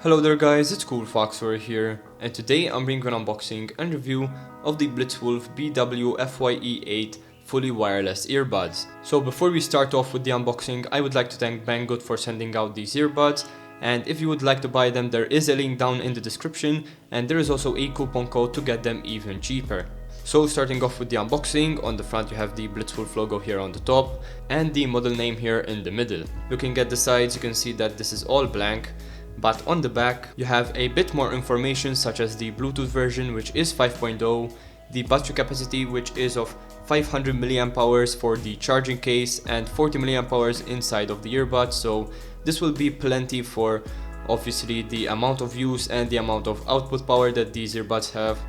Hello there guys, it's CoolFox here, and today I'm bringing an unboxing and review of the Blitzwolf BW FYE8 fully wireless earbuds. So before we start off with the unboxing, I would like to thank Banggood for sending out these earbuds, and if you would like to buy them, there is a link down in the description, and there is also a coupon code to get them even cheaper. So starting off with the unboxing, on the front you have the Blitzwolf logo here on the top and the model name here in the middle. Looking at the sides, you can see that this is all blank. But on the back, you have a bit more information, such as the Bluetooth version, which is 5.0, the battery capacity, which is of 500 mAh for the charging case and 40 mAh inside of the earbud. So this will be plenty for obviously the amount of use and the amount of output power that these earbuds have.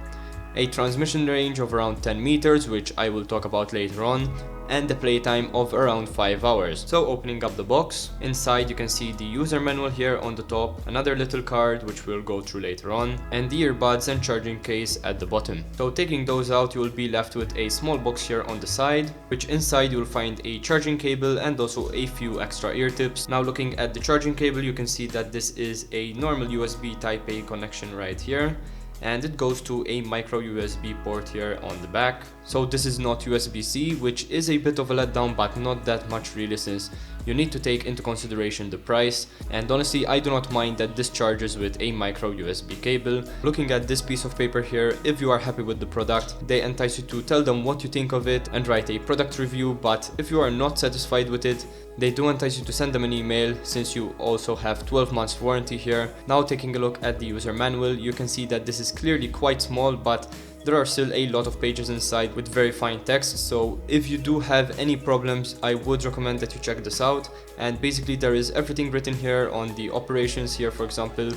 A transmission range of around 10 meters, which I will talk about later on, and a playtime of around 5 hours. So opening up the box, inside you can see the user manual here on the top, another little card which we'll go through later on, and the earbuds and charging case at the bottom. So taking those out, you will be left with a small box here on the side, which inside you'll find a charging cable and also a few extra ear tips. Now looking at the charging cable, you can see that this is a normal USB Type A connection right here, and it goes to a micro USB port here on the back. So this is not USB-C, which is a bit of a letdown, but not that much really, since you need to take into consideration the price, and honestly I do not mind that this charges with a micro USB cable. Looking at this piece of paper here, if you are happy with the product, they entice you to tell them what you think of it and write a product review, but if you are not satisfied with it, they do entice you to send them an email, since you also have 12 months warranty here. Now taking a look at the user manual, you can see that this is clearly quite small, but there are still a lot of pages inside with very fine text. So if you do have any problems, I would recommend that you check this out. And basically there is everything written here on the operations here, for example,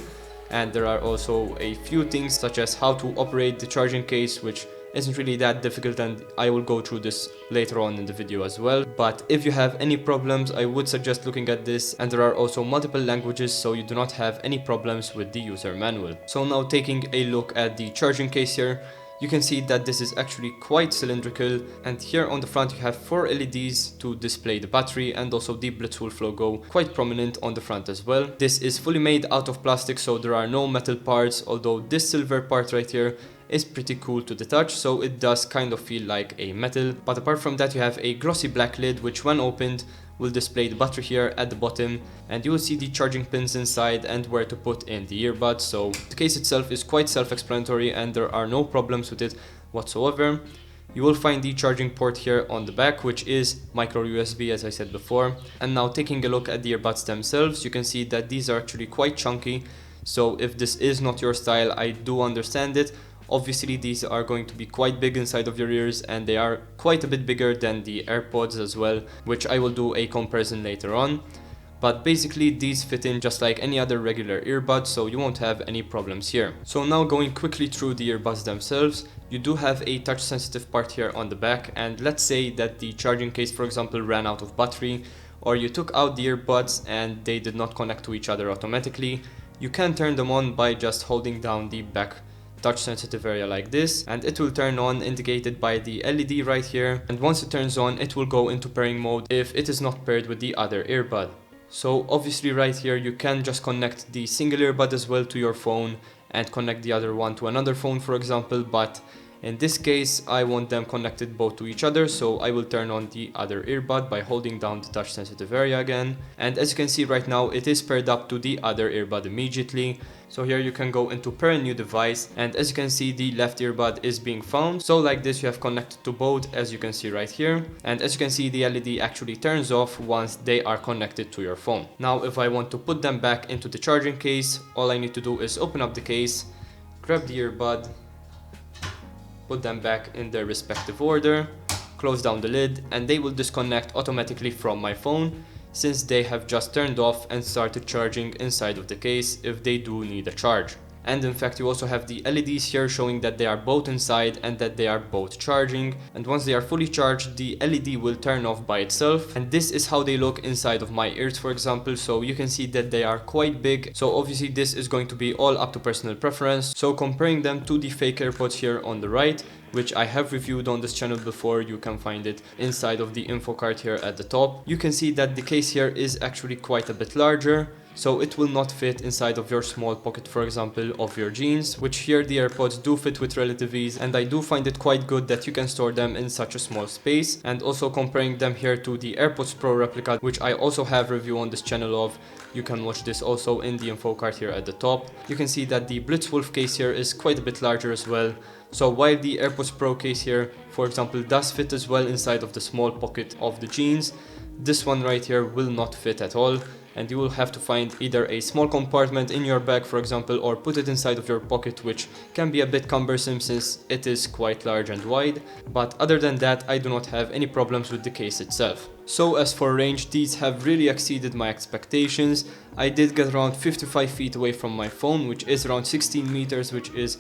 and there are also a few things such as how to operate the charging case, which isn't really that difficult, and I will go through this later on in the video as well. But if you have any problems, I would suggest looking at this, and there are also multiple languages, so you do not have any problems with the user manual. So now taking a look at the charging case here, you can see that this is actually quite cylindrical, and here on the front you have 4 LEDs to display the battery, and also the Blitzwolf logo quite prominent on the front as well. This is fully made out of plastic, so there are no metal parts, although this silver part right here is pretty cool to the touch, so it does kind of feel like a metal. But apart from that, you have a glossy black lid, which when opened will display the battery here at the bottom, and you will see the charging pins inside and where to put in the earbuds. So the case itself is quite self-explanatory and there are no problems with it whatsoever. You will find the charging port here on the back, which is micro USB, as I said before. And now taking a look at the earbuds themselves, you can see that these are actually quite chunky. So if this is not your style, I do understand it. Obviously these are going to be quite big inside of your ears, and they are quite a bit bigger than the AirPods as well, which I will do a comparison later on. But basically these fit in just like any other regular earbud, so you won't have any problems here. So now going quickly through the earbuds themselves, you do have a touch sensitive part here on the back, and let's say that the charging case, for example, ran out of battery, or you took out the earbuds and they did not connect to each other automatically, you can turn them on by just holding down the back touch sensitive area like this, and it will turn on, indicated by the LED right here. And once it turns on, it will go into pairing mode if it is not paired with the other earbud. So obviously right here you can just connect the single earbud as well to your phone and connect the other one to another phone, for example, but in this case I want them connected both to each other, so I will turn on the other earbud by holding down the touch sensitive area again. And as you can see right now, it is paired up to the other earbud immediately. So here you can go into pair a new device, and as you can see, the left earbud is being found. So like this, you have connected to both, as you can see right here. And as you can see, the LED actually turns off once they are connected to your phone. Now if I want to put them back into the charging case, all I need to do is open up the case, grab the earbud, put them back in their respective order, close down the lid, and they will disconnect automatically from my phone, since they have just turned off and started charging inside of the case if they do need a charge. And in fact you also have the LEDs here showing that they are both inside and that they are both charging, and once they are fully charged the LED will turn off by itself. And this is how they look inside of my ears, for example, so you can see that they are quite big. So obviously this is going to be all up to personal preference. So comparing them to the fake AirPods here on the right, which I have reviewed on this channel before. You can find it inside of the info card here at the top. You can see that the case here is actually quite a bit larger, so it will not fit inside of your small pocket, for example, of your jeans, which here the AirPods do fit with relative ease, and I do find it quite good that you can store them in such a small space. And also comparing them here to the AirPods Pro replica, which I also have review on this channel of, you can watch this also in the info card here at the top. You can see that the Blitzwolf case here is quite a bit larger as well. So while the AirPods Pro case here, for example, does fit as well inside of the small pocket of the jeans, this one right here will not fit at all. And you will have to find either a small compartment in your bag, for example, or put it inside of your pocket, which can be a bit cumbersome since it is quite large and wide. But other than that, I do not have any problems with the case itself. So as for range, these have really exceeded my expectations. I did get around 55 feet away from my phone, which is around 16 meters, which is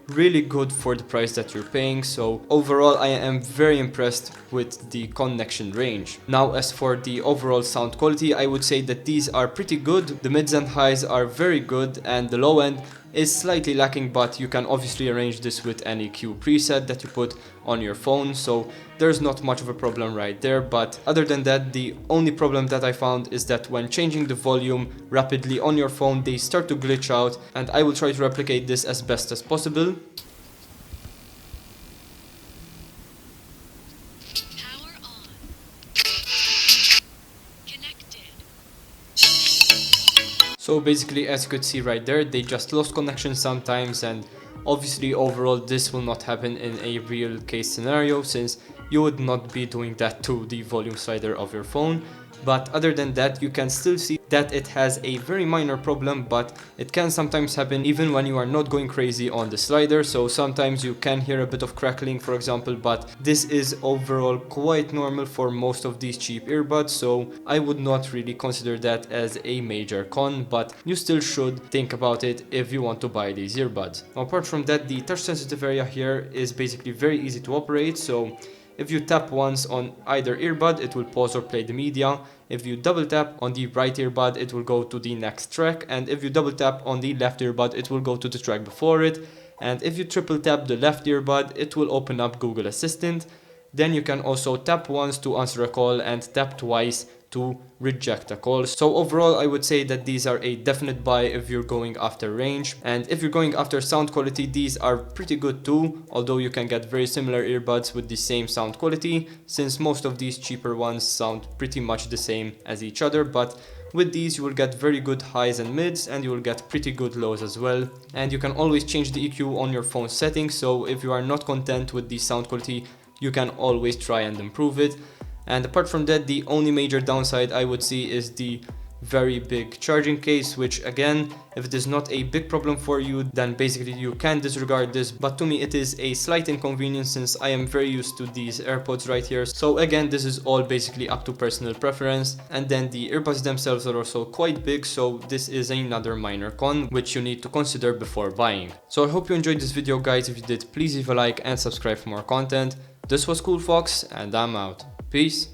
really good for the price that you're paying. So overall, I am very impressed with the connection range. Now as for the overall sound quality, I would say that these are pretty good. The mids and highs are very good, and the low end is slightly lacking, but you can obviously arrange this with any EQ preset that you put on your phone, so there's not much of a problem right there. But other than that, the only problem that I found is that when changing the volume rapidly on your phone, they start to glitch out, and I will try to replicate this as best as possible. Power on. Connected. So basically, as you could see right there, they just lost connection sometimes, and obviously overall this will not happen in a real case scenario since you would not be doing that to the volume slider of your phone. But other than that, you can still see that it has a very minor problem, but it can sometimes happen even when you are not going crazy on the slider. So sometimes you can hear a bit of crackling, for example, but this is overall quite normal for most of these cheap earbuds, so I would not really consider that as a major con, but you still should think about it if you want to buy these earbuds. Apart from that, the touch sensitive area here is basically very easy to operate. So if you tap once on either earbud, it will pause or play the media. If you double tap on the right earbud, it will go to the next track. And if you double tap on the left earbud, it will go to the track before it. And if you triple tap the left earbud, it will open up Google Assistant. Then you can also tap once to answer a call and tap twice to reject a call. So overall, I would say that these are a definite buy if you're going after range. And if you're going after sound quality, these are pretty good too, although you can get very similar earbuds with the same sound quality, since most of these cheaper ones sound pretty much the same as each other. But with these, you will get very good highs and mids, and you will get pretty good lows as well. And you can always change the EQ on your phone settings, so if you are not content with the sound quality, you can always try and improve it. And apart from that, the only major downside I would see is the very big charging case, which again, if it is not a big problem for you, then basically you can disregard this. But to me, it is a slight inconvenience since I am very used to these AirPods right here. So again, this is all basically up to personal preference. And then the earbuds themselves are also quite big, so this is another minor con which you need to consider before buying. So I hope you enjoyed this video, guys. If you did, please leave a like and subscribe for more content. This was CoolFox, and I'm out. Peace.